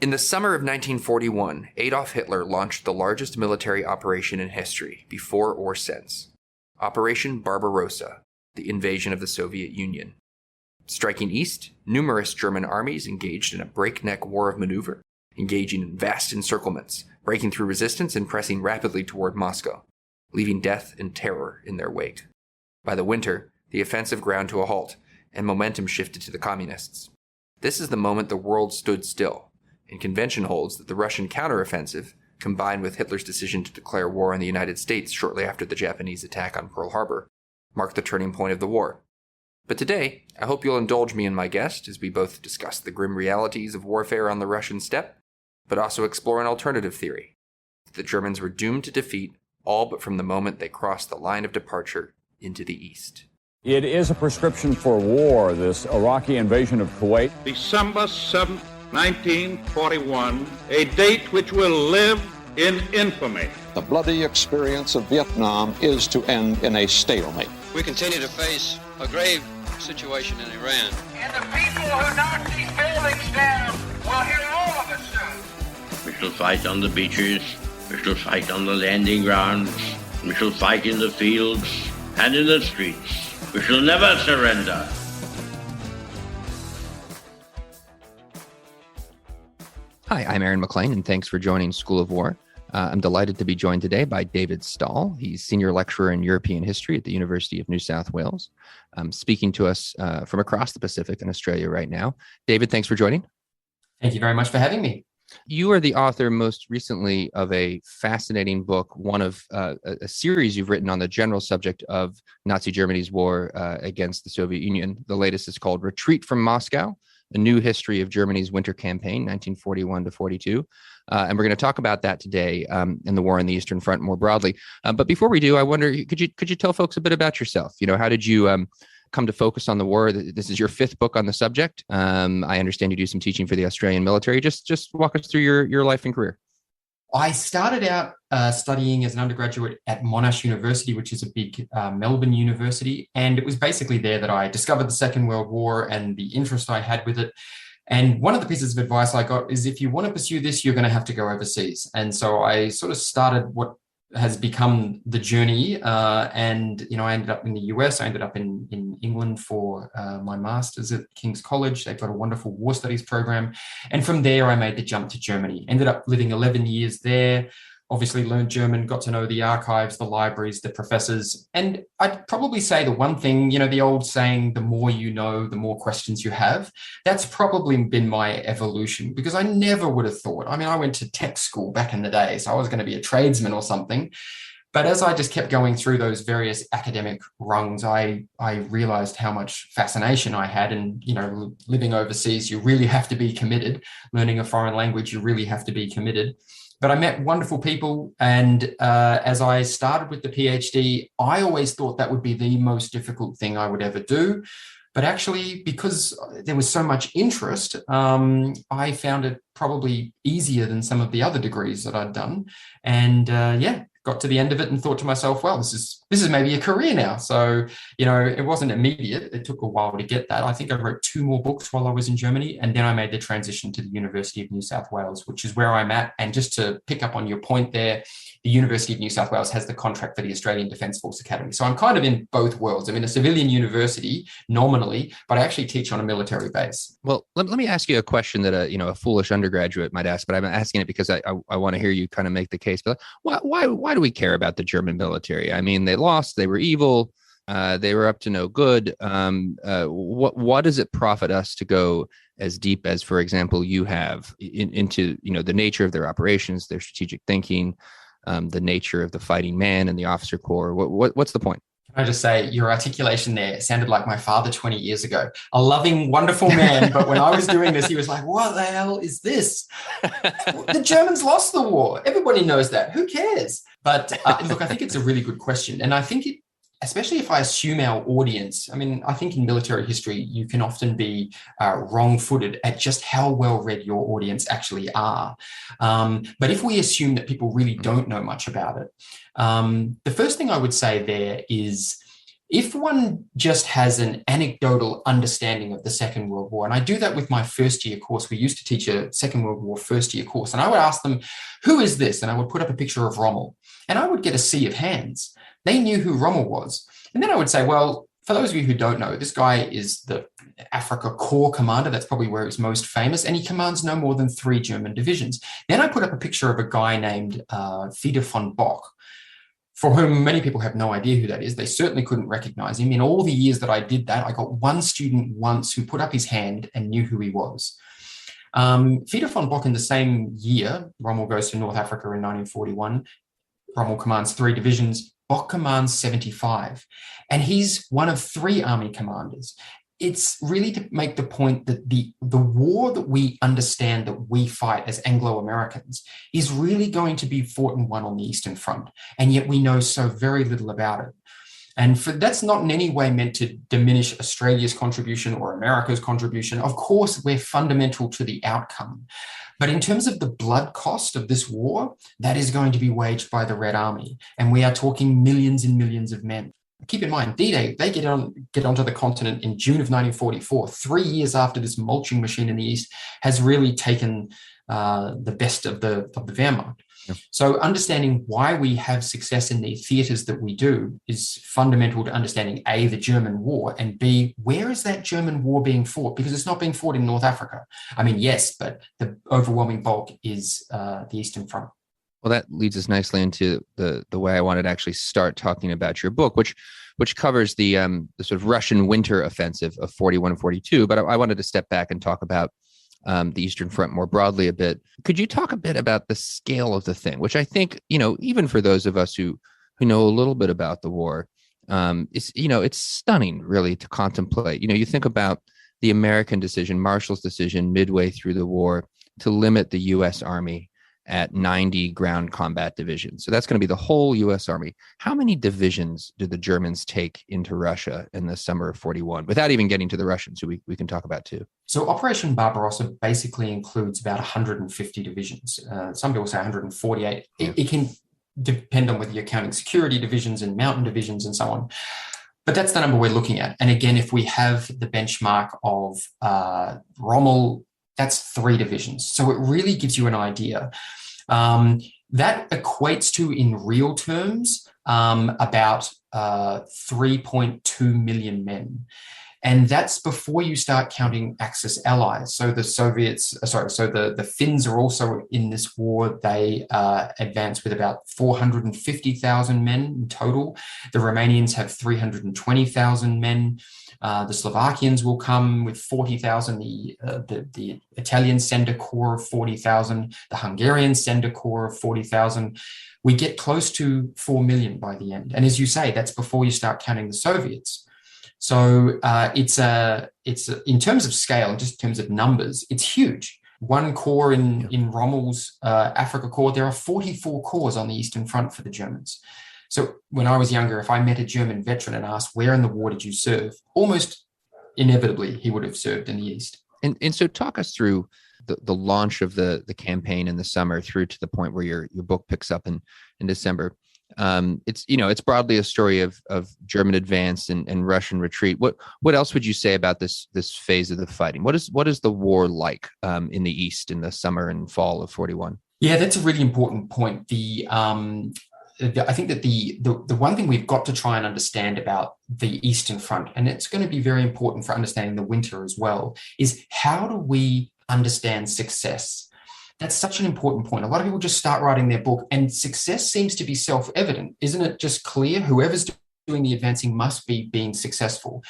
In the summer of 1941, Adolf Hitler launched the largest military operation in history, before or since. Operation Barbarossa, the invasion of the Soviet Union. Striking east, numerous German armies engaged in a breakneck war of maneuver, engaging in vast encirclements, breaking through resistance and pressing rapidly toward Moscow, leaving death and terror in their wake. By the winter, the offensive ground to a halt, and momentum shifted to the communists. This is the moment the world stood still, and convention holds that the Russian counteroffensive, combined with Hitler's decision to declare war on the United States shortly after the Japanese attack on Pearl Harbor, marked the turning point of the war. But today, I hope you'll indulge me and my guest as we both discuss the grim realities of warfare on the Russian steppe, but also explore an alternative theory, that the Germans were doomed to defeat all but from the moment they crossed the line of departure into the east. It is a prescription for war, this Iraqi invasion of Kuwait. December 7th, 1941, a date which will live in infamy. The bloody experience of Vietnam is to end in a stalemate. We continue to face a grave situation in Iran. And the people who knock these buildings down will hear all of us soon. We shall fight on the beaches, we shall fight on the landing grounds, we shall fight in the fields and in the streets. We shall never surrender. Hi, I'm Aaron McLean, and thanks for joining School of War. I'm delighted to be joined today by David Stahel. He's Senior Lecturer in European History at the University of New South Wales, speaking to us from across the Pacific in Australia right now. David, thanks for joining. Thank you very much for having me. You are the author most recently of a fascinating book, one of a series you've written on the general subject of Nazi Germany's war against the Soviet Union. The latest is called Retreat from Moscow, A New History of Germany's Winter Campaign, 1941 to 42. And we're going to talk about that today and the war on the Eastern Front more broadly. But before we do, I wonder, could you tell folks a bit about yourself? You know, how did you come to focus on the war? This is your fifth book on the subject. I understand you do some teaching for the Australian military. Just walk us through your life and career. I started out studying as an undergraduate at Monash University, which is a big Melbourne university. And it was basically there that I discovered the Second World War and the interest I had with it. And one of the pieces of advice I got is if you want to pursue this, you're going to have to go overseas. And so I sort of started what has become the journey. And, you know, I ended up in the US. I ended up in England for my master's at King's College. They've got a wonderful war studies program. And from there, I made the jump to Germany. Ended up living 11 years there. Obviously learned German, got to know the archives, the libraries, the professors. And I'd probably say the one thing, you know, the old saying, the more you know, the more questions you have. That's probably been my evolution because I never would have thought. I mean, I went to tech school back in the day, so I was going to be a tradesman or something. But as I just kept going through those various academic rungs, I realized how much fascination I had. And, you know, living overseas, you really have to be committed. Learning a foreign language, you really have to be committed. But I met wonderful people. And as I started with the PhD, I always thought that would be the most difficult thing I would ever do. But actually, because there was so much interest, I found it probably easier than some of the other degrees that I'd done. And got to the end of it and thought to myself, well, this is maybe a career now. So, you know, it wasn't immediate. It took a while to get that. I think I wrote 2 more books while I was in Germany. And then I made the transition to the University of New South Wales, which is where I'm at. And just to pick up on your point there, the University of New South Wales has the contract for the Australian Defence Force Academy. So I'm kind of in both worlds. I'm in a civilian university nominally, but I actually teach on a military base. Well, let me ask you a question that a foolish undergraduate might ask, but I'm asking it because I want to hear you kind of make the case. But why do we care about the German military? I mean, they lost, they were evil, they were up to no good. What does it profit us to go as deep as, for example, you have into the nature of their operations, their strategic thinking, the nature of the fighting man and the officer corps? What's the point? Can I just say your articulation there sounded like my father 20 years ago, a loving, wonderful man. But when I was doing this, he was like, what the hell is this? The Germans lost the war. Everybody knows that. Who cares? But look, I think it's a really good question. And I think especially if I assume our audience, I mean, I think in military history, you can often be wrong-footed at just how well-read your audience actually are. But if we assume that people really don't know much about it, the first thing I would say there is If one just has an anecdotal understanding of the Second World War, and I do that with my first year course, we used to teach a Second World War first year course, and I would ask them, who is this? And I would put up a picture of Rommel, and I would get a sea of hands. They knew who Rommel was. And then I would say, well, for those of you who don't know, this guy is the Africa Corps commander. That's probably where he's most famous, and he commands no more than 3 German divisions. Then I put up a picture of a guy named Cede von Bock, for whom many people have no idea who that is. They certainly couldn't recognize him. In all the years that I did that, I got one student once who put up his hand and knew who he was. Cede von Bock, in the same year, Rommel goes to North Africa in 1941. Rommel commands 3 divisions. Bock commands 75. And he's one of 3 army commanders. It's really to make the point that the war that we understand that we fight as Anglo-Americans is really going to be fought and won on the Eastern Front. And yet we know so very little about it. And that's not in any way meant to diminish Australia's contribution or America's contribution. Of course, we're fundamental to the outcome. But in terms of the blood cost of this war, that is going to be waged by the Red Army. And we are talking millions and millions of men. Keep in mind, D-Day, they get onto the continent in June of 1944, 3 years after this mulching machine in the East has really taken the best of the Wehrmacht. Yeah. So understanding why we have success in the theatres that we do is fundamental to understanding A, the German war, and B, where is that German war being fought? Because it's not being fought in North Africa. I mean, yes, but the overwhelming bulk is the Eastern Front. Well, that leads us nicely into the way I wanted to actually start talking about your book, which covers the sort of Russian winter offensive of 41 and 42. But I wanted to step back and talk about the Eastern Front more broadly a bit. Could you talk a bit about the scale of the thing, which I think, even for those of us who know a little bit about the war, it's stunning really to contemplate. You think about the American decision, Marshall's decision midway through the war to limit the U.S. Army at 90 ground combat divisions. So that's going to be the whole U.S. Army. How many divisions did the Germans take into Russia in the summer of 41, without even getting to the Russians, who we can talk about too? So Operation Barbarossa basically includes about 150 divisions. Some people say 148. Yeah. It can depend on whether you're counting security divisions and mountain divisions and so on. But that's the number we're looking at. And again, if we have the benchmark of Rommel, that's 3 divisions. So it really gives you an idea. That equates to, in real terms, about 3.2 million men. And that's before you start counting Axis allies. So the the Finns are also in this war. They advance with about 450,000 men in total. The Romanians have 320,000 men. The Slovakians will come with 40,000. The Italians send a corps of 40,000. The Hungarians send a corps of 40,000. We get close to 4 million by the end. And as you say, that's before you start counting the Soviets. So it's in terms of scale, just in terms of numbers, it's huge. One corps in Rommel's Africa Corps, there are 44 corps on the Eastern Front for the Germans. So when I was younger, if I met a German veteran and asked, where in the war did you serve? Almost inevitably, he would have served in the East. And so talk us through the launch of the campaign in the summer through to the point where your book picks up in December. It's broadly a story of German advance and Russian retreat. What else would you say about this phase of the fighting? What is the war like in the East in the summer and fall of 41? Yeah, that's a really important point. I think that the one thing we've got to try and understand about the Eastern Front, and it's going to be very important for understanding the winter as well, is how do we understand success? That's such an important point. A lot of people just start writing their book and success seems to be self-evident. Isn't it just clear? Whoever's doing the advancing must be being successful.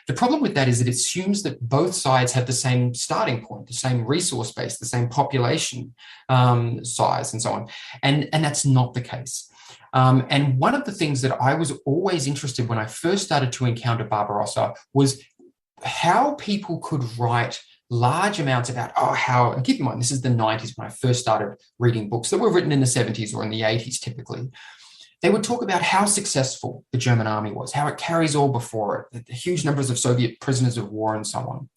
The problem with that is it assumes that both sides have the same starting point, the same resource base, the same population size and so on. And that's not the case. And one of the things that I was always interested when I first started to encounter Barbarossa was how people could write large amounts about how, and keep in mind, this is the 90s when I first started reading books that were written in the 70s or in the 80s typically. They would talk about how successful the German army was, how it carries all before it, the huge numbers of Soviet prisoners of war and so on.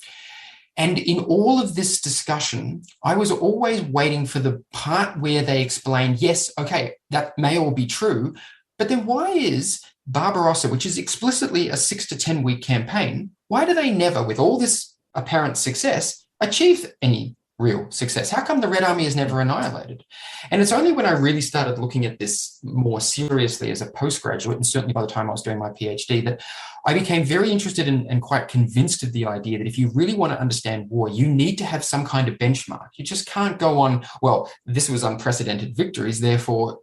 And in all of this discussion, I was always waiting for the part where they explained, yes, okay, that may all be true, But then why is Barbarossa, which is explicitly a 6 to 10 week campaign, why do they never, with all this apparent success, achieve any real success? How come the Red Army is never annihilated? And it's only when I really started looking at this more seriously as a postgraduate, and certainly by the time I was doing my PhD, that I became very interested in and quite convinced of the idea that if you really want to understand war, you need to have some kind of benchmark. You just can't go on, well, this was unprecedented victories, therefore,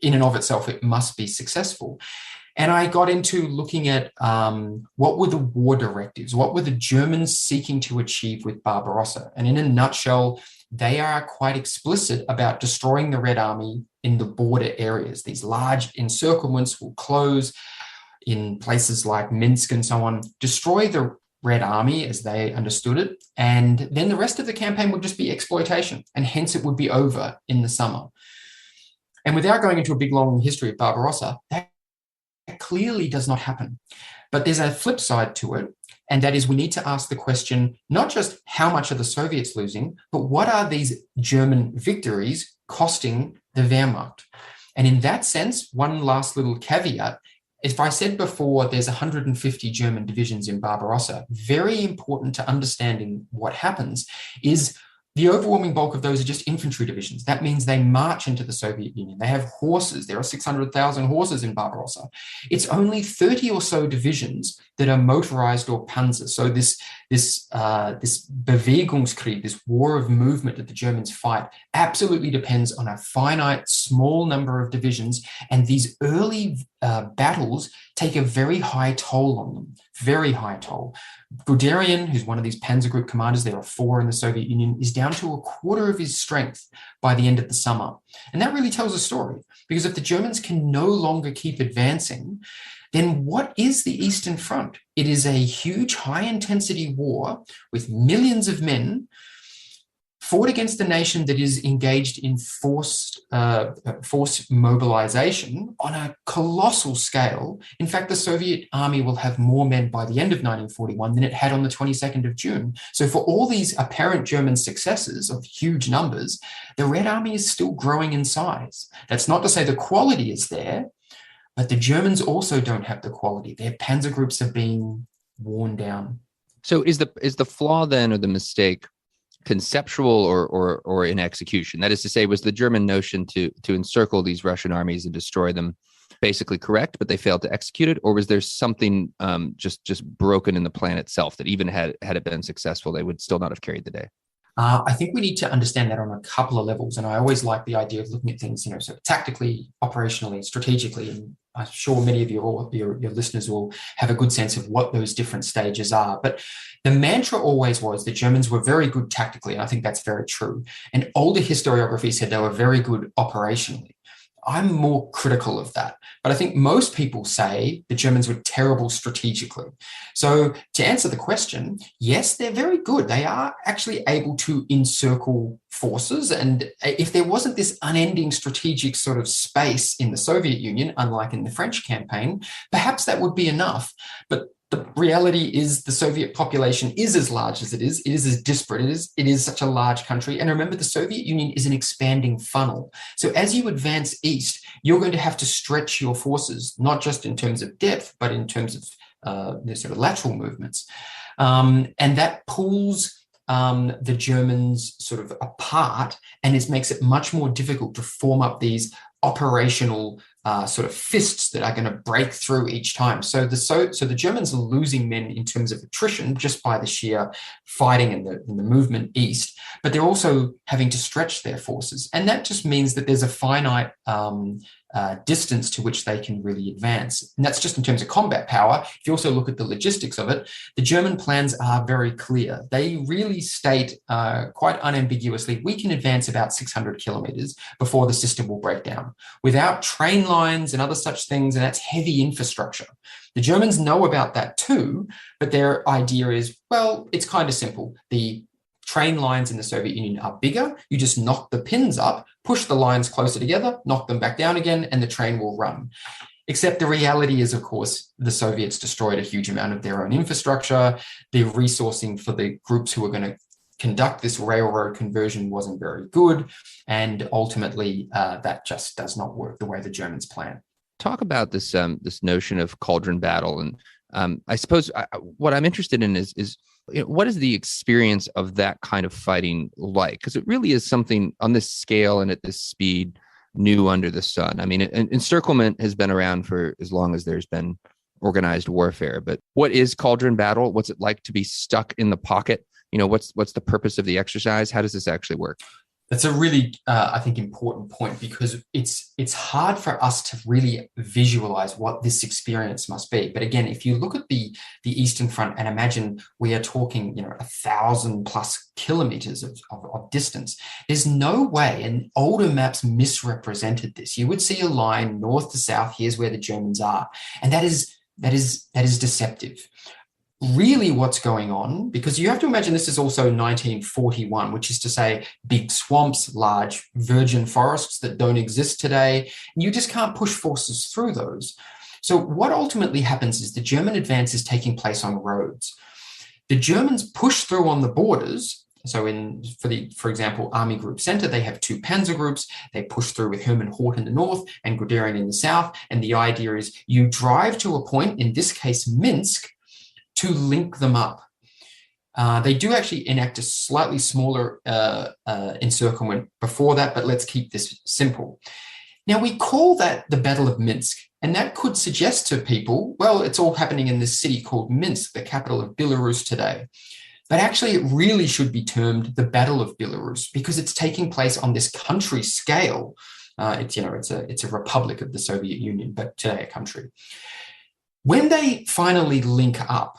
in and of itself, it must be successful. And I got into looking at what were the war directives, what were the Germans seeking to achieve with Barbarossa. And in a nutshell, they are quite explicit about destroying the Red Army in the border areas. These large encirclements will close in places like Minsk and so on, destroy the Red Army as they understood it. And then the rest of the campaign would just be exploitation, and hence it would be over in the summer. And without going into a big, long history of Barbarossa, that clearly does not happen. But there's a flip side to it, and that is we need to ask the question, not just how much are the Soviets losing, but what are these German victories costing the Wehrmacht? And in that sense, one last little caveat, if I said before there's 150 German divisions in Barbarossa, very important to understanding what happens is the overwhelming bulk of those are just infantry divisions. That means they march into the Soviet Union. They have horses. There are 600,000 horses in Barbarossa. It's only 30 or so divisions that are motorized or panzer. So this Bewegungskrieg, this war of movement that the Germans fight, absolutely depends on a finite, small number of divisions. And these early battles take a very high toll on them, very high toll. Guderian, who's one of these panzer group commanders, there are 4 in the Soviet Union, is down to a quarter of his strength by the end of the summer. And that really tells a story, because if the Germans can no longer keep advancing, then what is the Eastern Front? It is a huge, high-intensity war with millions of men fought against a nation that is engaged in forced mobilization on a colossal scale. In fact, the Soviet army will have more men by the end of 1941 than it had on the 22nd of June. So for all these apparent German successes of huge numbers, the Red Army is still growing in size. That's not to say the quality is there, but the Germans also don't have the quality. Their panzer groups are being worn down. So is the flaw then, or the mistake, conceptual or in execution? That is to say, was the German notion to encircle these Russian armies and destroy them basically correct, but they failed to execute it? Or was there something just broken in the plan itself that even had it been successful, they would still not have carried the day? I think we need to understand that on a couple of levels. And I always like the idea of looking at things, so tactically, operationally, strategically. And I'm sure many of your listeners will have a good sense of what those different stages are. But the mantra always was that Germans were very good tactically. And I think that's very true. And older historiography said they were very good operationally. I'm more critical of that. But I think most people say the Germans were terrible strategically. So to answer the question, yes, they're very good. They are actually able to encircle forces. And if there wasn't this unending strategic sort of space in the Soviet Union, unlike in the French campaign, perhaps that would be enough. But the reality is the Soviet population is as large as it is as disparate. It is such a large country. And remember, the Soviet Union is an expanding funnel. So as you advance east, you're going to have to stretch your forces, not just in terms of depth, but in terms of the sort of lateral movements. And that pulls the Germans sort of apart, and it makes it much more difficult to form up these operational sort of fists that are going to break through each time. So the Germans are losing men in terms of attrition just by the sheer fighting and the movement east, but they're also having to stretch their forces. And that just means that there's a finite distance to which they can really advance. And that's just in terms of combat power. If you also look at the logistics of it, the German plans are very clear. They really state quite unambiguously, we can advance about 600 kilometers before the system will break down. Without train lines and other such things, and that's heavy infrastructure. The Germans know about that too, but their idea is, well, it's kind of simple. The train lines in the Soviet Union are bigger. You just knock the pins up, push the lines closer together, knock them back down again, and the train will run. Except the reality is, of course, the Soviets destroyed a huge amount of their own infrastructure. The resourcing for the groups who were going to conduct this railroad conversion wasn't very good. And ultimately, that just does not work the way the Germans plan. talk about this notion of cauldron battle, and I suppose what I'm interested in is what is the experience of that kind of fighting like? Because it really is something on this scale and at this speed new under the sun. I mean, encirclement has been around for as long as there's been organized warfare. But what is cauldron battle? What's it like to be stuck in the pocket? What's the purpose of the exercise? How does this actually work? That's a really, I think, important point, because it's hard for us to really visualize what this experience must be. But again, if you look at the Eastern Front and imagine we are talking, 1,000+ kilometers of distance, there's no way, and older maps misrepresented this. You would see a line north to south. Here's where the Germans are, and that is deceptive. Really what's going on, because you have to imagine this is also 1941, which is to say big swamps, large virgin forests that don't exist today, and you just can't push forces through those. So what ultimately happens is the German advance is taking place on roads. The Germans push through on the borders. So for example, Army Group Center, they have 2 panzer groups. They push through with Hermann Hort in the north and Guderian in the south. And the idea is you drive to a point, in this case, Minsk, to link them up. They do actually enact a slightly smaller encirclement before that, but let's keep this simple. Now, we call that the Battle of Minsk, and that could suggest to people, well, it's all happening in this city called Minsk, the capital of Belarus today. But actually, it really should be termed the Battle of Belarus, because it's taking place on this country scale. It's a republic of the Soviet Union, but today a country. When they finally link up,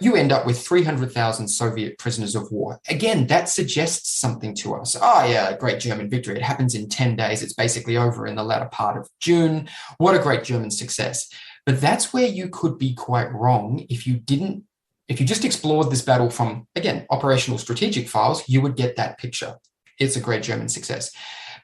you end up with 300,000 Soviet prisoners of war. Again, that suggests something to us. Oh, yeah, great German victory. It happens in 10 days. It's basically over in the latter part of June. What a great German success. But that's where you could be quite wrong. If you just explored this battle from, again, operational strategic files, you would get that picture. It's a great German success.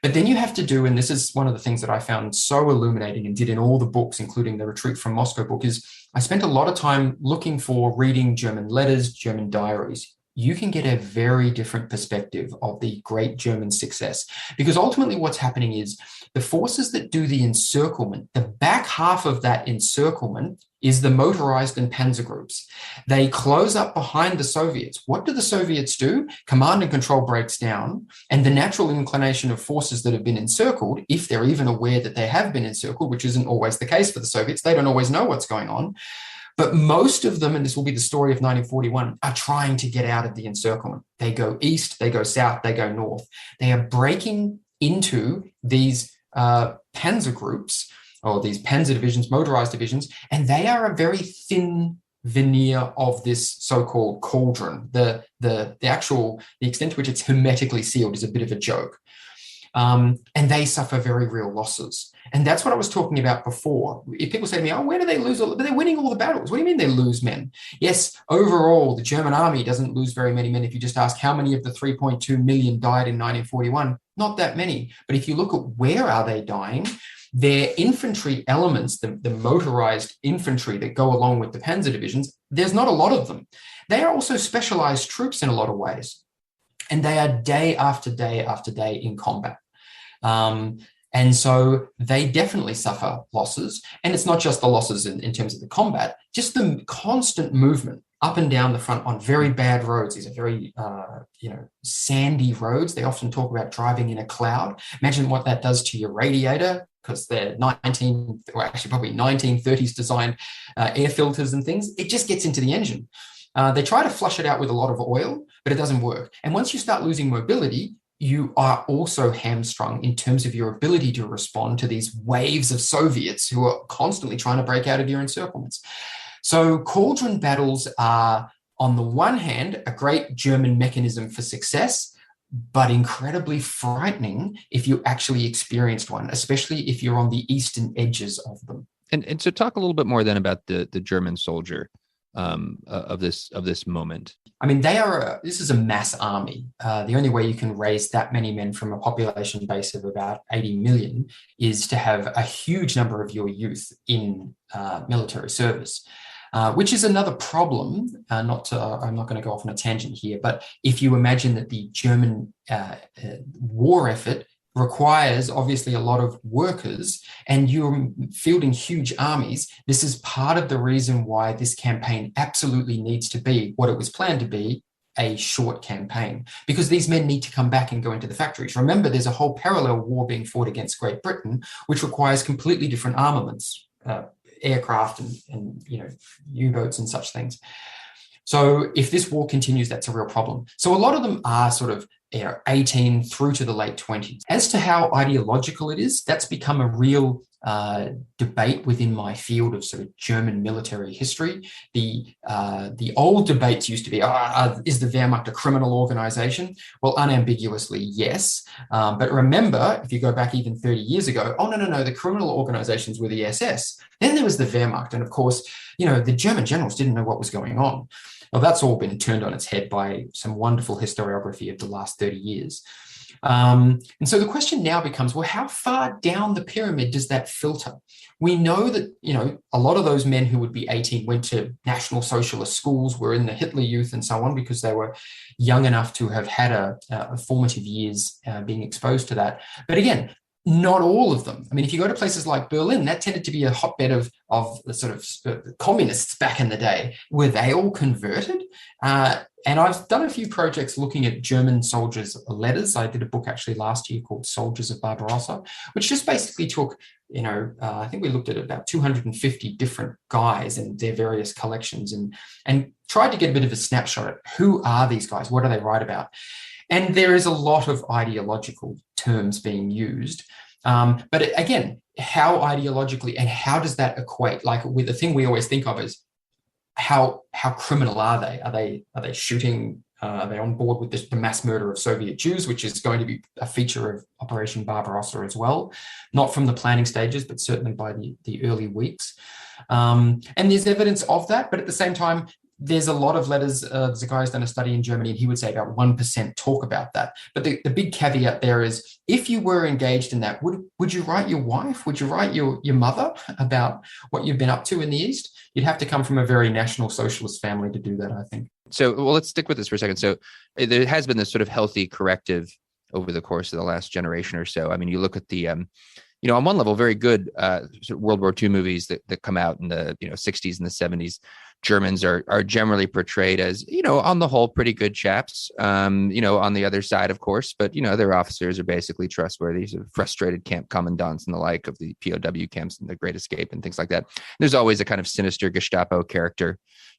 But then you have to do, and this is one of the things that I found so illuminating and did in all the books, including the Retreat from Moscow book, is I spent a lot of time looking for reading German letters, German diaries. You can get a very different perspective of the great German success, because ultimately what's happening is the forces that do the encirclement, the back half of that encirclement is the motorized and panzer groups. They close up behind the Soviets. What do the Soviets do? Command and control breaks down, and the natural inclination of forces that have been encircled, if they're even aware that they have been encircled, which isn't always the case for the Soviets, they don't always know what's going on. But most of them, and this will be the story of 1941, are trying to get out of the encirclement. They go east, they go south, they go north. They are breaking into these panzer groups, or these panzer divisions, motorized divisions, and they are a very thin veneer of this so-called cauldron. The extent to which it's hermetically sealed is a bit of a joke. And they suffer very real losses. And that's what I was talking about before. If people say to me, oh, where do they lose? But they're winning all the battles. What do you mean they lose men? Yes, overall, the German army doesn't lose very many men. If you just ask how many of the 3.2 million died in 1941, not that many. But if you look at where are they dying, their infantry elements, the motorized infantry that go along with the panzer divisions, there's not a lot of them. They are also specialized troops in a lot of ways. And they are day after day after day in combat. And so they definitely suffer losses. And it's not just the losses in terms of the combat, just the constant movement up and down the front on very bad roads. These are very, sandy roads. They often talk about driving in a cloud. Imagine what that does to your radiator, because they're 1930s designed air filters and things. It just gets into the engine. They try to flush it out with a lot of oil, but it doesn't work. And once you start losing mobility, you are also hamstrung in terms of your ability to respond to these waves of Soviets who are constantly trying to break out of your encirclements. So cauldron battles are, on the one hand, a great German mechanism for success, but incredibly frightening if you actually experienced one, especially if you're on the eastern edges of them. And so talk a little bit more then about the German soldier of this moment. I mean, this is a mass army. The only way you can raise that many men from a population base of about 80 million is to have a huge number of your youth in military service, which is another problem. I'm not going to go off on a tangent here, but if you imagine that the German war effort requires obviously a lot of workers, and you're fielding huge armies. This is part of the reason why this campaign absolutely needs to be what it was planned to be, a short campaign, because these men need to come back and go into the factories. Remember, there's a whole parallel war being fought against Great Britain, which requires completely different armaments, aircraft and U-boats and such things. So if this war continues, that's a real problem. So a lot of them are sort of 18 through to the late 20s. As to how ideological it is, that's become a real debate within my field of sort of German military history. The old debates used to be, is the Wehrmacht a criminal organization? Well, unambiguously, yes. But remember, if you go back even 30 years ago, no, the criminal organizations were the SS. Then there was the Wehrmacht. And of course, the German generals didn't know what was going on. Well, that's all been turned on its head by some wonderful historiography of the last 30 years. And so the question now becomes, well, how far down the pyramid does that filter? We know that, a lot of those men who would be 18 went to National Socialist schools, were in the Hitler Youth and so on, because they were young enough to have had a formative years being exposed to that. But again, not all of them. I mean, if you go to places like Berlin, that tended to be a hotbed of the sort of communists back in the day. Were they all converted? And I've done a few projects looking at German soldiers' letters. I did a book actually last year called Soldiers of Barbarossa, which just basically took, I think we looked at about 250 different guys and their various collections and tried to get a bit of a snapshot at who are these guys? What do they write about? And there is a lot of ideological terms being used. But again, how ideologically and how does that equate? Like with the thing we always think of is how criminal are they? Are they shooting? Are they on board with the mass murder of Soviet Jews, which is going to be a feature of Operation Barbarossa as well? Not from the planning stages, but certainly by the early weeks. And there's evidence of that, but at the same time, there's a lot of letters. There's a guy who's done a study in Germany, and he would say about 1% talk about that. But the big caveat there is, if you were engaged in that, would you write your wife? Would you write your mother about what you've been up to in the East? You'd have to come from a very National Socialist family to do that, I think. So, well, let's stick with this for a second. So there has been this sort of healthy corrective over the course of the last generation or so. I mean, you look at the, on one level, very good sort of World War II movies that come out in the 60s and the 70s. Germans are generally portrayed as, on the whole, pretty good chaps, on the other side, of course, but, their officers are basically trustworthy, sort of frustrated camp commandants and the like of the POW camps and the Great Escape and things like that. There's always a kind of sinister Gestapo character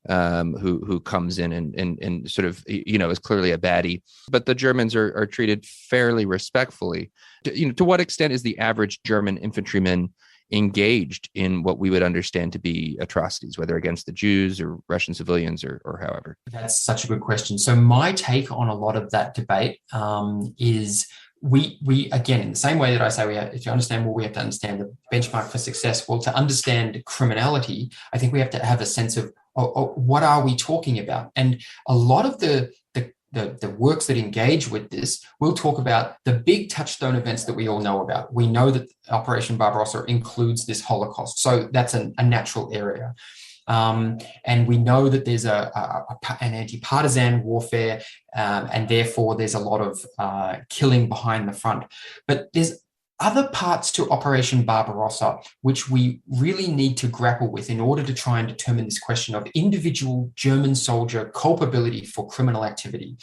who comes in and sort of, is clearly a baddie, but the Germans are treated fairly respectfully. To what extent is the average German infantryman engaged in what we would understand to be atrocities, whether against the Jews or Russian civilians or however? That's such a good question. So my take on a lot of that debate is we again, in the same way that I say if you understand war, we have to understand the benchmark for success. Well, to understand criminality, I think we have to have a sense of what are we talking about? And a lot of the works that engage with this will talk about the big touchstone events that we all know about. We know that Operation Barbarossa includes this Holocaust, so that's a natural area. And we know that there's an anti-partisan warfare, and therefore there's a lot of killing behind the front. But there's other parts to Operation Barbarossa which we really need to grapple with in order to try and determine this question of individual German soldier culpability for criminal activity.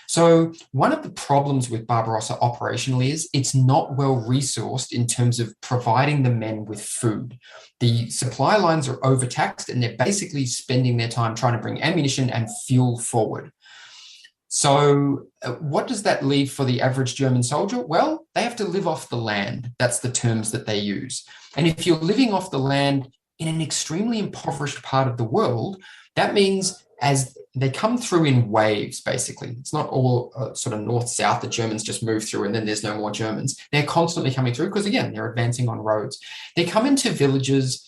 So one of the problems with Barbarossa operationally is it's not well resourced in terms of providing the men with food. The supply lines are overtaxed and they're basically spending their time trying to bring ammunition and fuel forward. So what does that leave for the average German soldier? Well, they have to live off the land. That's the terms that they use. And if you're living off the land in an extremely impoverished part of the world, that means as they come through in waves, basically. It's not all sort of north-south that Germans just move through and then there's no more Germans. They're constantly coming through because, again, they're advancing on roads. They come into villages.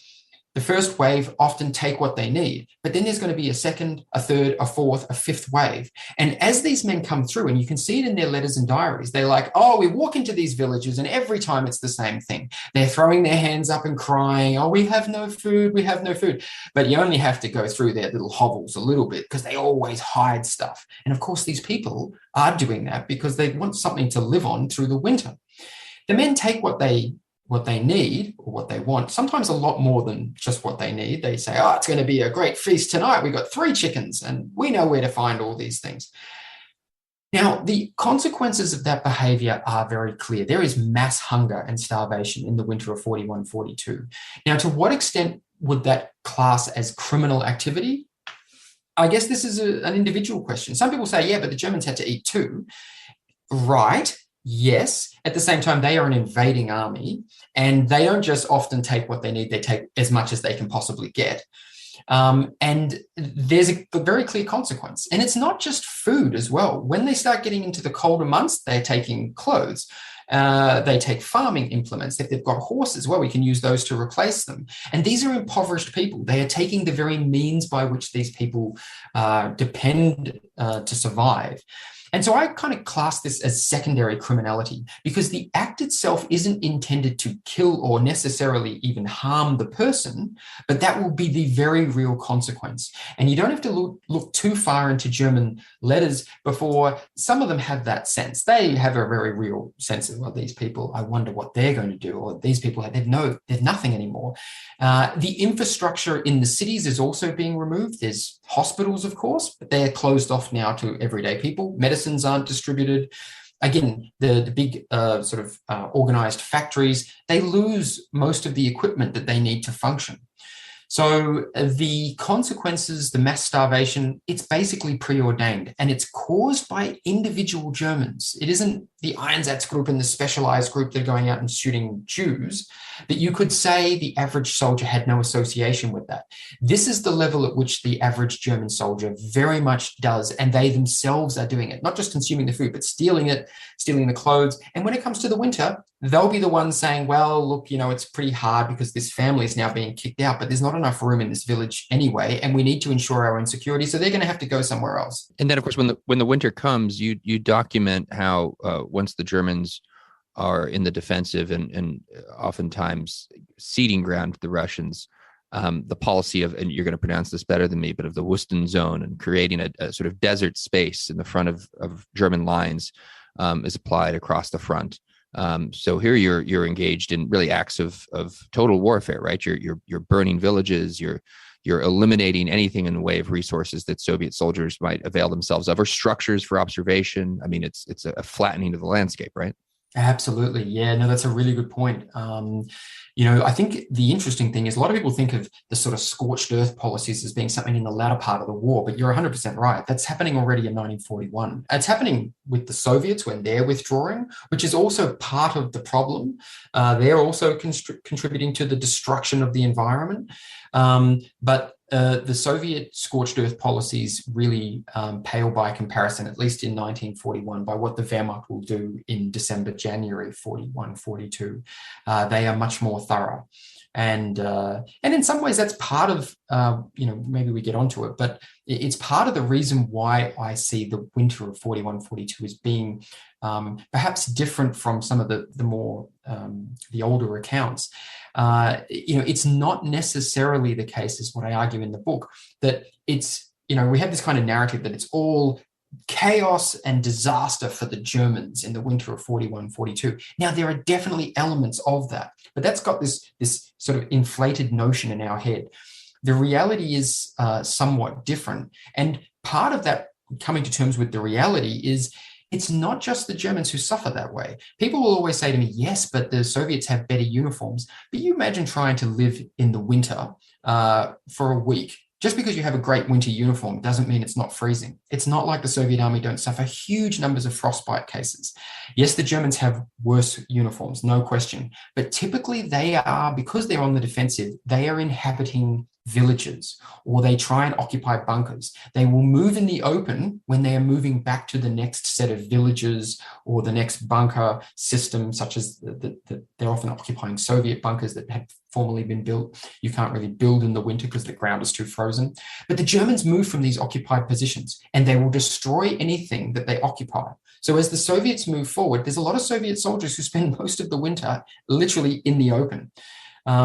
The first wave often take what they need, but then there's going to be a second, a third, a fourth, a fifth wave. And as these men come through, and you can see it in their letters and diaries, they're like, we walk into these villages and every time it's the same thing. They're throwing their hands up and crying, we have no food, we have no food. But you only have to go through their little hovels a little bit because they always hide stuff. And of course, these people are doing that because they want something to live on through the winter. The men take what they need or what they want, sometimes a lot more than just what they need. They say, oh, it's going to be a great feast tonight. We've got 3 chickens and we know where to find all these things. Now, the consequences of that behavior are very clear. There is mass hunger and starvation in the winter of 41-42. Now, to what extent would that class as criminal activity? I guess this is an individual question. Some people say, yeah, but the Germans had to eat too. Right. Yes. At the same time, they are an invading army and they don't just often take what they need. They take as much as they can possibly get. And there's a very clear consequence. And it's not just food as well. When they start getting into the colder months, they're taking clothes. They take farming implements. If they've got horses, well, we can use those to replace them. And these are impoverished people. They are taking the very means by which these people depend to survive. And so I kind of class this as secondary criminality because the act itself isn't intended to kill or necessarily even harm the person, but that will be the very real consequence. And you don't have to look too far into German letters before some of them have that sense. They have a very real sense of, well, these people, I wonder what they're going to do, or these people, they've nothing anymore. The infrastructure in the cities is also being removed. There's hospitals, of course, but they're closed off now to everyday people. Medicines aren't distributed. Again, the big organized factories, they lose most of the equipment that they need to function. So the consequences, the mass starvation, it's basically preordained and it's caused by individual Germans. It isn't the Einsatzgruppe and the specialized group that are going out and shooting Jews, but you could say the average soldier had no association with that. This is the level at which the average German soldier very much does, and they themselves are doing it, not just consuming the food, but stealing it, stealing the clothes. And when it comes to the winter, they'll be the ones saying, well, look, it's pretty hard because this family is now being kicked out, but there's not enough room in this village anyway, and we need to ensure our own security. So they're going to have to go somewhere else. And then, of course, when the winter comes, you document how once the Germans are in the defensive and oftentimes ceding ground to the Russians, the policy of, and you're going to pronounce this better than me, but of the Wüsten zone and creating a sort of desert space in the front of German lines is applied across the front. So here you're engaged in really acts of total warfare, right? You're burning villages, you're eliminating anything in the way of resources that Soviet soldiers might avail themselves of, or structures for observation. I mean, it's a flattening of the landscape, right? Absolutely. Yeah, no, that's a really good point. I think the interesting thing is a lot of people think of the sort of scorched earth policies as being something in the latter part of the war, but you're 100% right. That's happening already in 1941. It's happening with the Soviets when they're withdrawing, which is also part of the problem. They're also contributing to the destruction of the environment. But the Soviet scorched earth policies really pale by comparison, at least in 1941, by what the Wehrmacht will do in December, January 41, 42. They are much more thorough. And in some ways that's part of, maybe we get onto it, but it's part of the reason why I see the winter of 41, 42 as being perhaps different from some of the more, the older accounts. It's not necessarily the case, is what I argue in the book, that it's, we have this kind of narrative that it's all chaos and disaster for the Germans in the winter of 41, 42. Now, there are definitely elements of that, but that's got this sort of inflated notion in our head. The reality is somewhat different. And part of that coming to terms with the reality is it's not just the Germans who suffer that way. People will always say to me, yes, but the Soviets have better uniforms. But you imagine trying to live in the winter for a week. Just because you have a great winter uniform doesn't mean it's not freezing. It's not like the Soviet army don't suffer huge numbers of frostbite cases. Yes, the Germans have worse uniforms, no question. But typically they are, because they're on the defensive, they are inhabiting villages, or they try and occupy bunkers. They will move in the open when they are moving back to the next set of villages or the next bunker system, such as they're often occupying Soviet bunkers that had formerly been built. You can't really build in the winter because the ground is too frozen. But the Germans move from these occupied positions and they will destroy anything that they occupy. So as the Soviets move forward, there's a lot of Soviet soldiers who spend most of the winter literally in the open.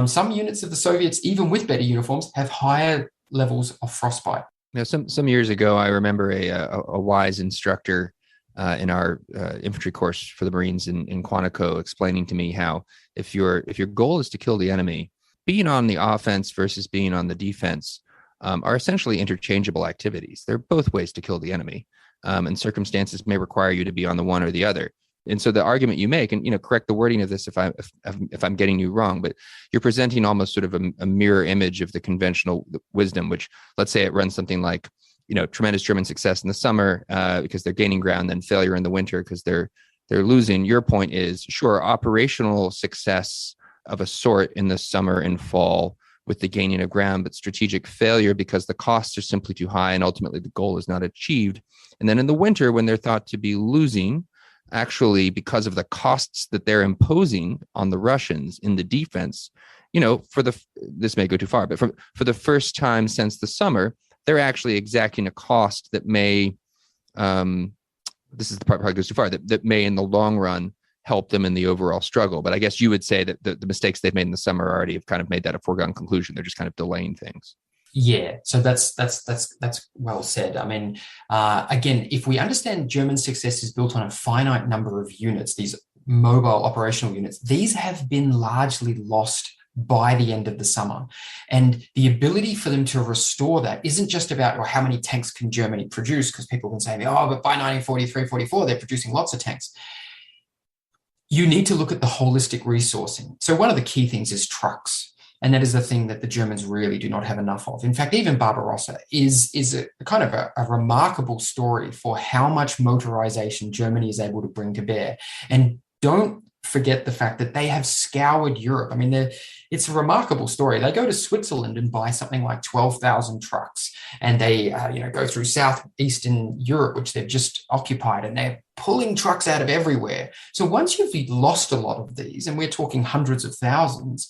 Some units of the Soviets, even with better uniforms, have higher levels of frostbite. Now, some years ago, I remember a wise instructor in our infantry course for the Marines in Quantico, explaining to me how if your goal is to kill the enemy, being on the offense versus being on the defense are essentially interchangeable activities. They're both ways to kill the enemy, and circumstances may require you to be on the one or the other. And so the argument you make, and correct the wording of this if I'm getting you wrong, but you're presenting almost sort of a mirror image of the conventional wisdom, which, let's say, it runs something like, tremendous German success in the summer because they're gaining ground, then failure in the winter because they're losing. Your point is, sure, operational success of a sort in the summer and fall with the gaining of ground, but strategic failure because the costs are simply too high and ultimately the goal is not achieved. And then in the winter, when they're thought to be losing, actually, because of the costs that they're imposing on the Russians in the defense, this may go too far, but for the first time since the summer, they're actually exacting a cost that may, this is the part that probably goes too far, that may in the long run help them in the overall struggle. But I guess you would say that the mistakes they've made in the summer already have kind of made that a foregone conclusion. They're just kind of delaying things. Yeah, so that's well said. I mean, again, if we understand German success is built on a finite number of units, these mobile operational units, these have been largely lost by the end of the summer. And the ability for them to restore that isn't just about, how many tanks can Germany produce? Because people can say, but by 1943-44, they're producing lots of tanks. You need to look at the holistic resourcing. So one of the key things is trucks. And that is the thing that the Germans really do not have enough of. In fact, even Barbarossa is a kind of a remarkable story for how much motorization Germany is able to bring to bear. And don't forget the fact that they have scoured Europe. I mean, it's a remarkable story. They go to Switzerland and buy something like 12,000 trucks, and they go through southeastern Europe, which they've just occupied, and they're pulling trucks out of everywhere. So once you've lost a lot of these, and we're talking hundreds of thousands,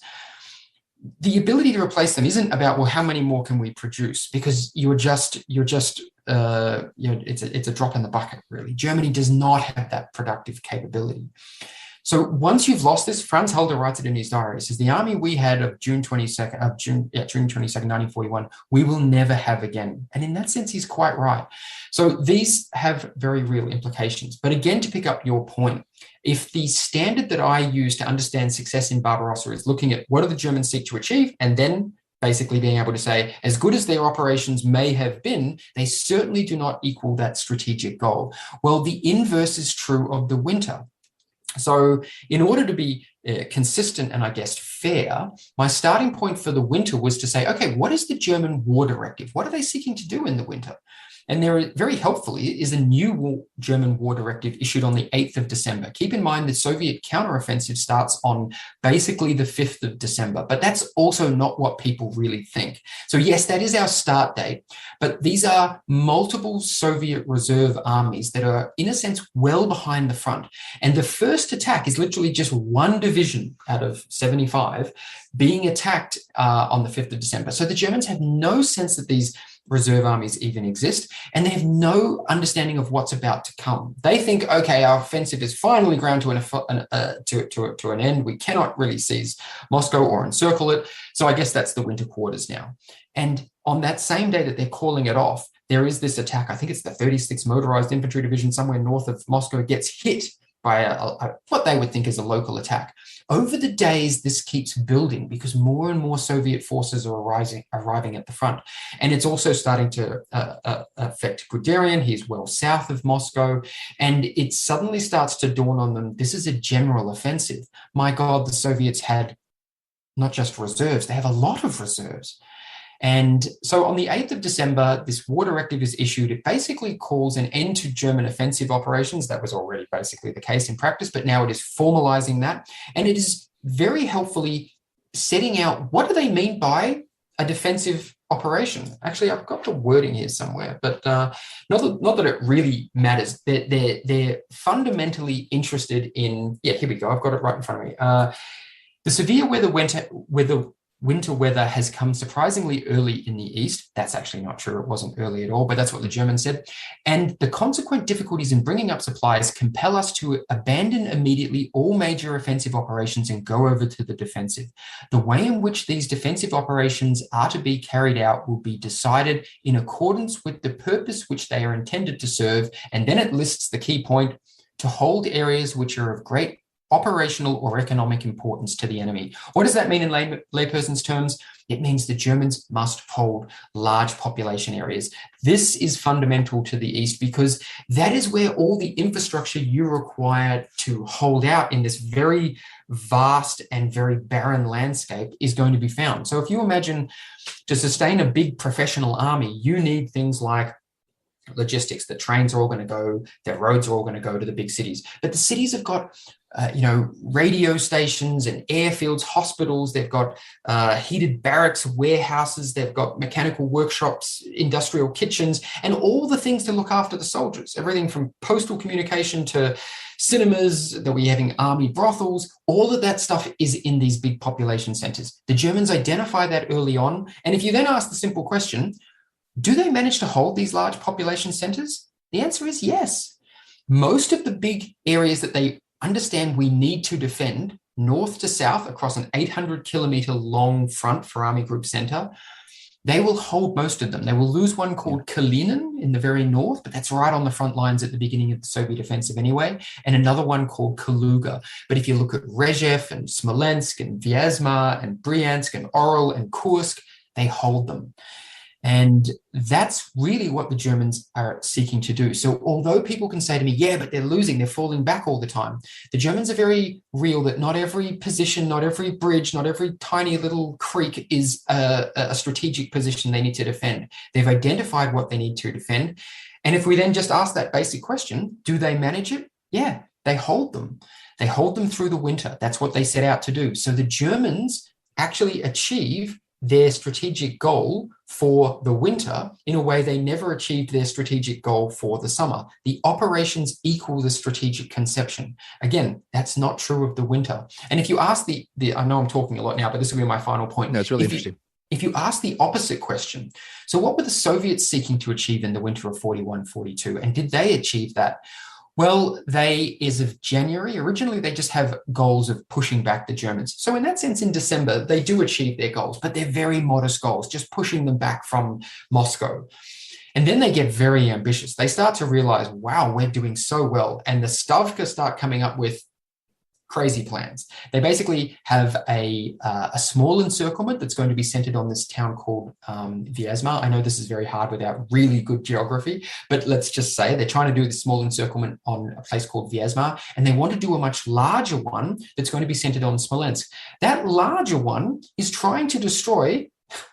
the ability to replace them isn't about, how many more can we produce? Because it's a drop in the bucket, really. Germany does not have that productive capability. So once you've lost this, Franz Halder writes it in his diary. He says, the army we had of June 22nd, 1941, we will never have again. And in that sense, he's quite right. So these have very real implications. But again, to pick up your point, if the standard that I use to understand success in Barbarossa is looking at what do the Germans seek to achieve, and then basically being able to say, as good as their operations may have been, they certainly do not equal that strategic goal. Well, the inverse is true of the winter. So in order to be consistent and I guess fair, my starting point for the winter was to say, okay, what is the German war directive? What are they seeking to do in the winter? And there, very helpfully, is a new German war directive issued on the 8th of December. Keep in mind the Soviet counteroffensive starts on basically the 5th of December, but that's also not what people really think. So yes, that is our start date, but these are multiple Soviet reserve armies that are, in a sense, well behind the front. And the first attack is literally just one division out of 75 being attacked on the 5th of December. So the Germans have no sense that these reserve armies even exist, and they have no understanding of what's about to come. They think, okay, our offensive is finally ground to an end. We cannot really seize Moscow or encircle it. So I guess that's the winter quarters now. And on that same day that they're calling it off, there is this attack. I think it's the 36th Motorized Infantry Division somewhere north of Moscow gets hit by what they would think is a local attack. Over the days, this keeps building because more and more Soviet forces are arriving at the front. And it's also starting to affect Guderian. He's well south of Moscow. And it suddenly starts to dawn on them, this is a general offensive. My God, the Soviets had not just reserves, they have a lot of reserves. And so on the 8th of December, this war directive is issued. It basically calls an end to German offensive operations. That was already basically the case in practice, but now it is formalizing that. And it is very helpfully setting out what do they mean by a defensive operation. Actually, I've got the wording here somewhere, but not that it really matters. They're fundamentally interested in, here we go. I've got it right in front of me. The severe weather winter weather has come surprisingly early in the east. That's actually not true. It wasn't early at all, but that's what the Germans said. And the consequent difficulties in bringing up supplies compel us to abandon immediately all major offensive operations and go over to the defensive. The way in which these defensive operations are to be carried out will be decided in accordance with the purpose which they are intended to serve. And then it lists the key point: to hold areas which are of great operational or economic importance to the enemy. What does that mean in layperson's terms? It means the Germans must hold large population areas. This is fundamental to the East because that is where all the infrastructure you require to hold out in this very vast and very barren landscape is going to be found. So if you imagine to sustain a big professional army, you need things like logistics. The trains are all going to go, their roads are all going to go to the big cities. But the cities have got, radio stations and airfields, hospitals. They've got heated barracks, warehouses. They've got mechanical workshops, industrial kitchens, and all the things to look after the soldiers. Everything from postal communication to cinemas, that we're having army brothels. All of that stuff is in these big population centers. The Germans identify that early on. And if you then ask the simple question, do they manage to hold these large population centers? The answer is yes. Most of the big areas that they understand we need to defend, north to south across an 800-kilometer long front for Army Group Center, they will hold most of them. They will lose one called Kalinin in the very north, but that's right on the front lines at the beginning of the Soviet offensive anyway, and another one called Kaluga. But if you look at Rezhev and Smolensk and Vyazma and Bryansk and Orel and Kursk, they hold them. And that's really what the Germans are seeking to do. So although people can say to me, yeah, but they're losing, they're falling back all the time, the Germans are very real that not every position, not every bridge, not every tiny little creek is a strategic position they need to defend. They've identified what they need to defend. And if we then just ask that basic question, do they manage it? Yeah, they hold them. They hold them through the winter. That's what they set out to do. So the Germans actually achieve their strategic goal for the winter in a way they never achieved their strategic goal for the summer. The operations equal the strategic conception. Again, that's not true of the winter. And if you ask the I know I'm talking a lot now, but this will be my final point. No, it's really interesting. If you ask the opposite question, so what were the Soviets seeking to achieve in the winter of 41-42, and did they achieve that? Well, as of January, originally they just have goals of pushing back the Germans. So in that sense, in December, they do achieve their goals, but they're very modest goals, just pushing them back from Moscow. And then they get very ambitious. They start to realize, wow, we're doing so well. And the Stavka start coming up with crazy plans. They basically have a small encirclement that's going to be centered on this town called Vyazma. I know this is very hard without really good geography, but let's just say they're trying to do this small encirclement on a place called Vyazma, and they want to do a much larger one that's going to be centered on Smolensk. That larger one is trying to destroy,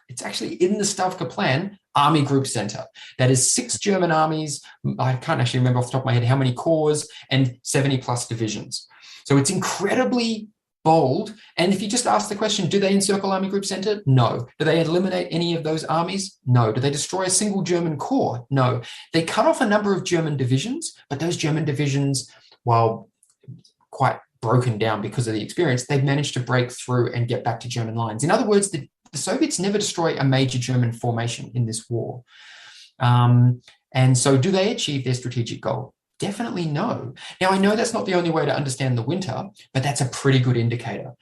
it's actually in the Stavka plan, Army Group Center. That is 6 German armies. I can't actually remember off the top of my head how many corps, and 70 plus divisions. So it's incredibly bold. And if you just ask the question, do they encircle Army Group Center? No. Do they eliminate any of those armies? No. Do they destroy a single German corps? No. They cut off a number of German divisions, but those German divisions, while quite broken down because of the experience, they've managed to break through and get back to German lines. In other words, the Soviets never destroy a major German formation in this war. And so do they achieve their strategic goal? Definitely no. Now, I know that's not the only way to understand the winter, but that's a pretty good indicator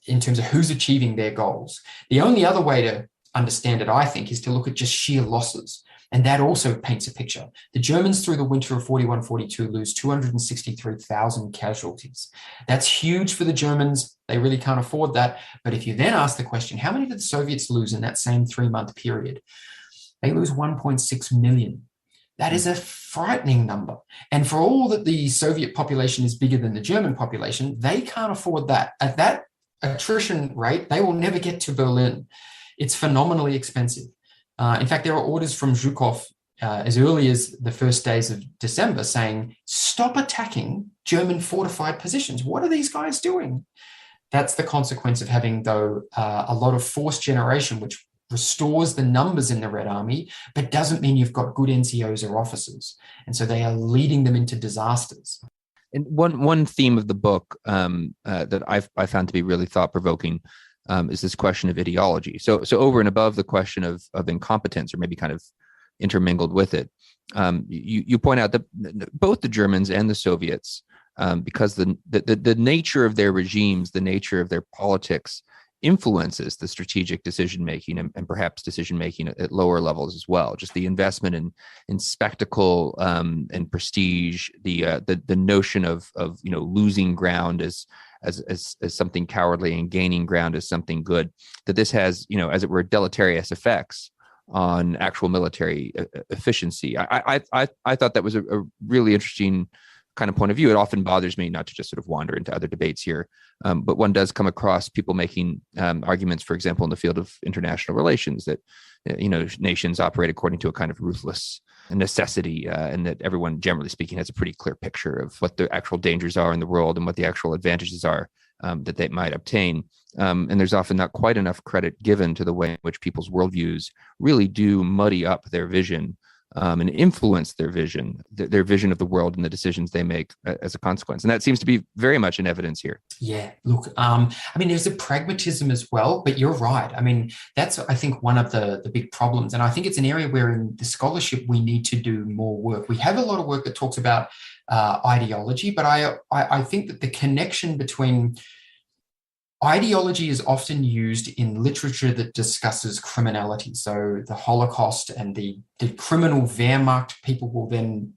in terms of who's achieving their goals. The only other way to understand it, I think, is to look at just sheer losses. And that also paints a picture. The Germans through the winter of 41-42 lose 263,000 casualties. That's huge for the Germans. They really can't afford that. But if you then ask the question, how many did the Soviets lose in that same 3-month period? They lose 1.6 million. That is a frightening number. And for all that the Soviet population is bigger than the German population, they can't afford that. At that attrition rate, they will never get to Berlin. It's phenomenally expensive. In fact, there are orders from Zhukov as early as the first days of December saying, stop attacking German fortified positions. What are these guys doing? That's the consequence of having, though, a lot of force generation, which restores the numbers in the Red Army, but doesn't mean you've got good NCOs or officers. And so they are leading them into disasters. And one theme of the book that I found to be really thought-provoking is this question of ideology. So over and above the question of incompetence, or maybe kind of intermingled with it, you point out that both the Germans and the Soviets, because the nature of their regimes, the nature of their politics, influences the strategic decision making and perhaps decision making at lower levels as well. Just the investment in spectacle and prestige, the notion of losing ground as something cowardly and gaining ground as something good. That this has as it were deleterious effects on actual military efficiency. I thought that was a really interesting kind of point of view. It often bothers me not to just sort of wander into other debates here, but one does come across people making arguments, for example, in the field of international relations, that nations operate according to a kind of ruthless necessity, and that everyone, generally speaking, has a pretty clear picture of what the actual dangers are in the world and what the actual advantages are that they might obtain. And there's often not quite enough credit given to the way in which people's worldviews really do muddy up their vision and influence their vision of the world and the decisions they make as a consequence. And that seems to be very much in evidence here. Yeah, look, there's a pragmatism as well, but you're right. That's, I think, one of the big problems. And I think it's an area where in the scholarship we need to do more work. We have a lot of work that talks about ideology, but I think that the connection between ideology is often used in literature that discusses criminality. So the Holocaust and the criminal Wehrmacht, people will then,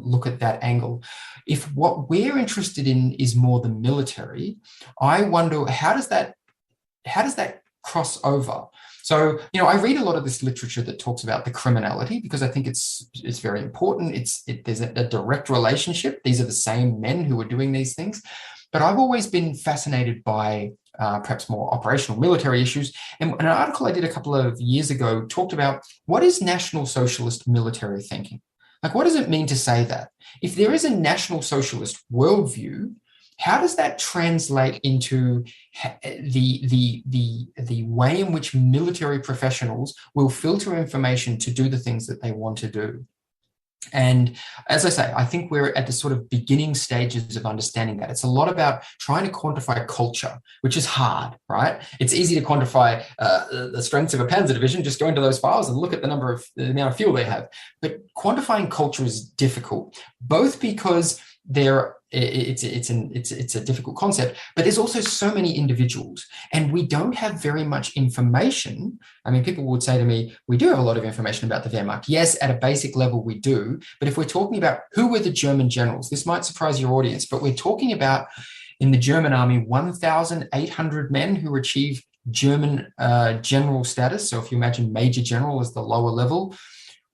look at that angle. If what we're interested in is more the military, I wonder how does that cross over? So, I read a lot of this literature that talks about the criminality because I think it's very important. There's a direct relationship. These are the same men who are doing these things. But I've always been fascinated by perhaps more operational military issues. And an article I did a couple of years ago talked about what is National Socialist military thinking? Like, what does it mean to say that? If there is a National Socialist worldview, how does that translate into the way in which military professionals will filter information to do the things that they want to do? And as I say, I think we're at the sort of beginning stages of understanding that. It's a lot about trying to quantify culture, which is hard, right? It's easy to quantify the strengths of a Panzer division. Just go into those files and look at the amount of fuel they have. But quantifying culture is difficult, both because it's a difficult concept, but there's also so many individuals and we don't have very much information. People would say to me, we do have a lot of information about the Wehrmacht. Yes, at a basic level we do, but if we're talking about who were the German generals, this might surprise your audience, but we're talking about in the German army, 1,800 men who achieved German general status. So if you imagine major general as the lower level,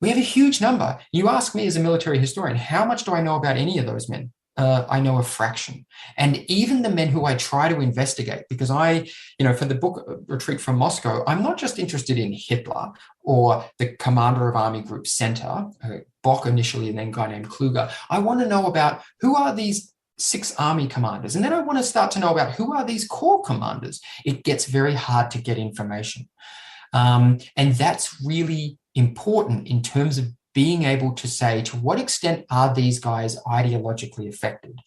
we have a huge number. You ask me as a military historian, how much do I know about any of those men? I know a fraction. And even the men who I try to investigate, because for the book Retreat from Moscow, I'm not just interested in Hitler or the commander of Army Group Center, Bock initially, and then a guy named Kluger. I want to know about who are these 6 army commanders. And then I want to start to know about who are these corps commanders. It gets very hard to get information. And that's really important in terms of being able to say, to what extent are these guys ideologically affected?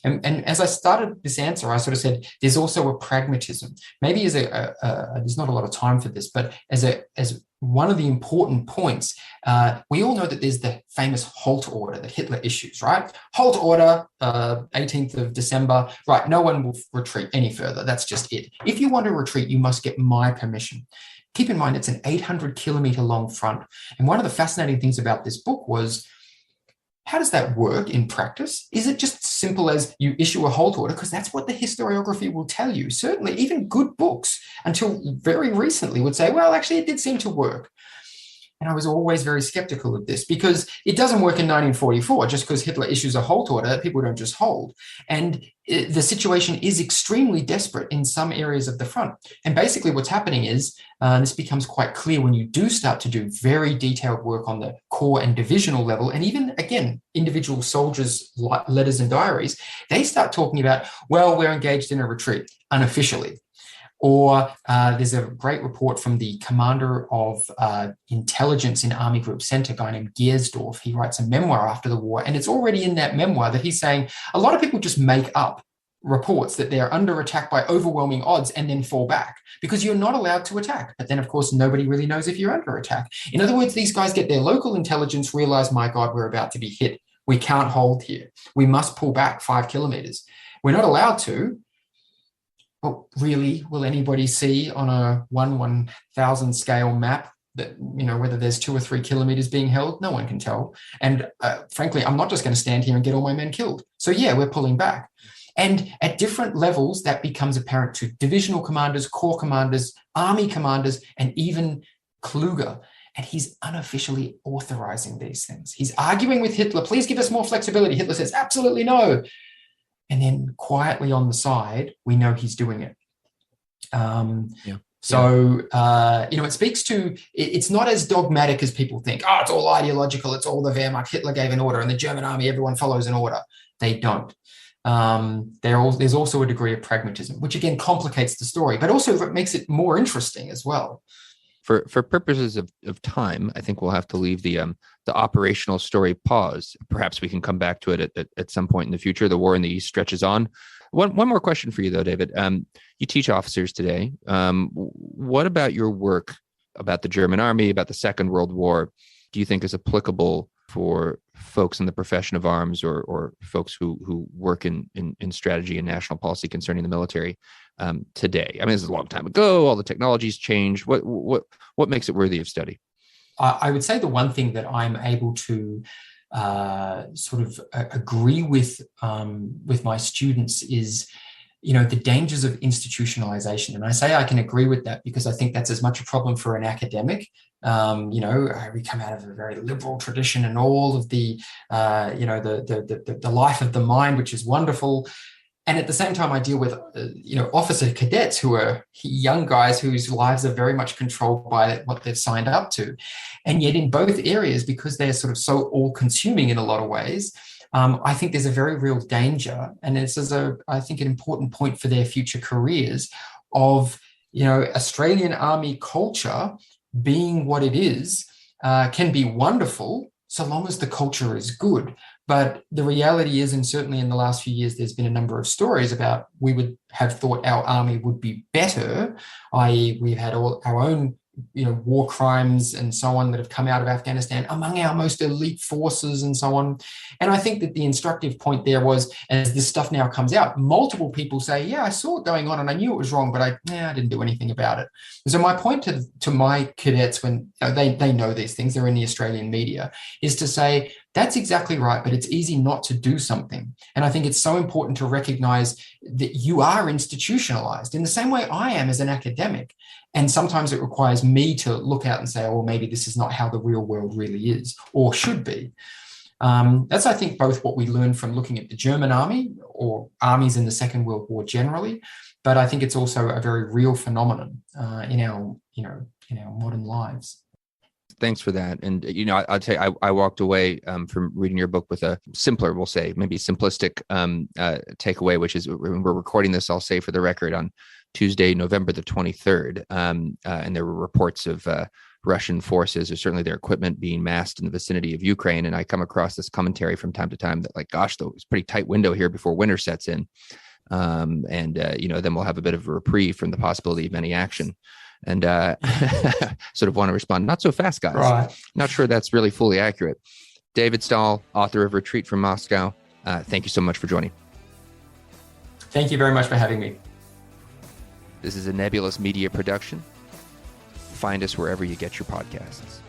And as I started this answer, I sort of said, there's also a pragmatism. Maybe there's not a lot of time for this, but as one of the important points, we all know that there's the famous halt order that Hitler issues, right? Halt order, 18th of December, right? No one will retreat any further. That's just it. If you want to retreat, you must get my permission. Keep in mind, it's an 800-kilometer long front. And one of the fascinating things about this book was, how does that work in practice? Is it just simple as you issue a halt order? Because that's what the historiography will tell you. Certainly, even good books, until very recently, would say, well, actually, it did seem to work. And I was always very skeptical of this because it doesn't work in 1944. Just because Hitler issues a halt order, people don't just hold. And the situation is extremely desperate in some areas of the front. And basically what's happening is, this becomes quite clear when you do start to do very detailed work on the corps and divisional level, and even, again, individual soldiers' letters and diaries, they start talking about, well, we're engaged in a retreat unofficially. Or there's a great report from the commander of intelligence in Army Group Center, a guy named Giersdorf. He writes a memoir after the war, and it's already in that memoir that he's saying a lot of people just make up reports that they're under attack by overwhelming odds and then fall back because you're not allowed to attack. But then, of course, nobody really knows if you're under attack. In other words, these guys get their local intelligence, realize, my God, we're about to be hit. We can't hold here. We must pull back 5 kilometers. We're not allowed to. But really, will anybody see on a 1/1000 scale map that, whether there's 2 or 3 kilometers being held? No one can tell. And frankly, I'm not just going to stand here and get all my men killed. So yeah, we're pulling back. And at different levels, that becomes apparent to divisional commanders, corps commanders, army commanders, and even Kluger. And he's unofficially authorizing these things. He's arguing with Hitler, please give us more flexibility. Hitler says, absolutely no. And then quietly on the side, we know he's doing it. So, it speaks to, it's not as dogmatic as people think. Oh, it's all ideological. It's all the Wehrmacht. Hitler gave an order and the German army, everyone follows an order. They don't. There's also a degree of pragmatism, which again complicates the story, but also makes it more interesting as well. For purposes of time, I think we'll have to leave the operational story pause. Perhaps we can come back to it at some point in the future. The war in the East stretches on. One more question for you, though, David. You teach officers today. What about your work about the German army, about the Second World War, do you think is applicable for folks in the profession of arms or folks who work in strategy and national policy concerning the military today? I mean, this is a long time ago. All the technologies changed. What makes it worthy of study? I would say the one thing that I'm able to sort of agree with my students is, the dangers of institutionalization. And I say I can agree with that because I think that's as much a problem for an academic. We come out of a very liberal tradition and all of the life of the mind, which is wonderful. And at the same time, I deal with, officer cadets who are young guys whose lives are very much controlled by what they've signed up to. And yet in both areas, because they're sort of so all-consuming in a lot of ways, I think there's a very real danger. And this is, I think, an important point for their future careers of, Australian Army culture being what it is, can be wonderful so long as the culture is good. But the reality is, and certainly in the last few years, there's been a number of stories about we would have thought our army would be better, i.e. we've had all our own war crimes and so on that have come out of Afghanistan among our most elite forces and so on. And I think that the instructive point there was, as this stuff now comes out, multiple people say, yeah, I saw it going on and I knew it was wrong, but I didn't do anything about it. So my point to my cadets, when they know these things, they're in the Australian media, is to say, that's exactly right, but it's easy not to do something. And I think it's so important to recognize that you are institutionalized in the same way I am as an academic. And sometimes it requires me to look out and say, oh, well, maybe this is not how the real world really is or should be. That's, I think, both what we learned from looking at the German army or armies in the Second World War generally, but I think it's also a very real phenomenon in our modern lives. Thanks for that. And, I'll tell you, I walked away from reading your book with a simpler, we'll say, maybe simplistic takeaway, which is when we're recording this, I'll say for the record, on Tuesday, November the 23rd. And there were reports of Russian forces, or certainly their equipment, being massed in the vicinity of Ukraine. And I come across this commentary from time to time that, like, gosh, though, it's a pretty tight window here before winter sets in. Then we'll have a bit of a reprieve from the possibility of any action. And sort of want to respond, not so fast, guys. Right. Not sure that's really fully accurate. David Stahel, author of Retreat from Moscow. Thank you so much for joining. Thank you very much for having me. This is a Nebulous Media production. Find us wherever you get your podcasts.